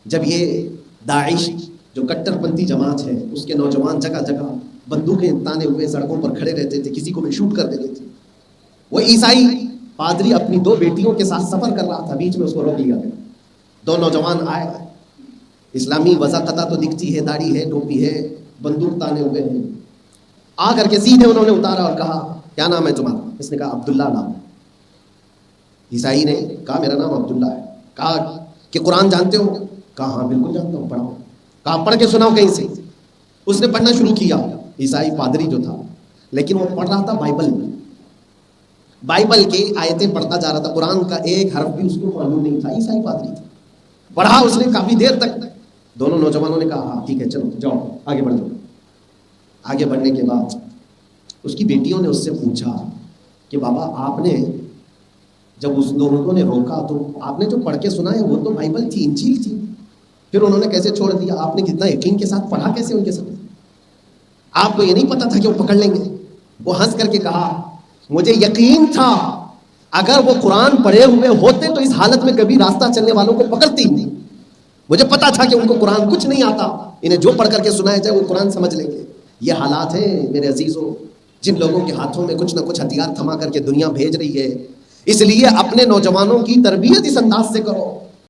جب یہ داعش جو کٹر پنتھی جماعت ہے اس کے نوجوان جگہ جگہ بندوقیں تانے ہوئے سڑکوں پر کھڑے رہتے تھے، کسی کو بھی شوٹ کر دیتے تھے، وہ عیسائی پادری اپنی 2 بیٹیوں کے ساتھ سفر کر رہا تھا، بیچ میں اس کو روک لیا گیا. 2 نوجوان آئے، اسلامی وضاقتہ تو دکھتی ہے، داڑھی ہے، ٹوپی ہے، بندوق تانے ہوئے ہیں. آ کر کے سیدھے انہوں نے اتارا اور کہا کیا نام ہے تمہارا؟ اس نے کہا عبداللہ نام ہے. عیسائی نے کہا میرا نام عبداللہ ہے. کہا کہ قرآن جانتے ہو؟ کہا ہاں بالکل جانتا ہوں، پڑھاؤ. کہا پڑھ کے سناؤ کہیں سے. اس نے پڑھنا شروع کیا. عیسائی پادری جو تھا، لیکن وہ پڑھ رہا تھا بائبل کی آیتیں پڑھتا جا رہا تھا، قرآن کا ایک حرف بھی اس کو معلوم نہیں تھا. عیسائی پادری تھا. پڑھا اس نے کافی دیر تک. دونوں نوجوانوں نے کہا ہاں ٹھیک ہے چلو جاؤ آگے بڑھ جاؤ. آگے بڑھنے کے بعد اس کی بیٹیوں نے اس سے پوچھا کہ بابا آپ نے جب اس لوگوں نے روکا تو آپ نے جو پڑھ کے سنا ہے وہ تو بائبل تھی، انجیل تھی، پھر انہوں نے کیسے چھوڑ دیا؟ آپ نے کتنا یقین کے ساتھ پڑھا کیسے ان کے ساتھ؟ آپ کو یہ نہیں پتا تھا کہ وہ پکڑ لیں گے؟ وہ ہنس کر کے کہا مجھے یقین تھا اگر وہ قرآن پڑھے ہوئے ہوتے تو اس حالت میں کبھی راستہ چلنے والوں کو پکڑتی نہیں. مجھے پتا تھا کہ ان کو قرآن کچھ نہیں آتا، انہیں جو پڑھ کر کے سنایا جائے وہ قرآن سمجھ لیں گے. یہ حالات ہیں میرے عزیزوں، جن لوگوں کے ہاتھوں میں کچھ نہ کچھ ہتھیار تھما کر کے دنیا بھیج رہی ہے. اس لیے اپنے نوجوانوں کی تربیت اس انداز سے کرو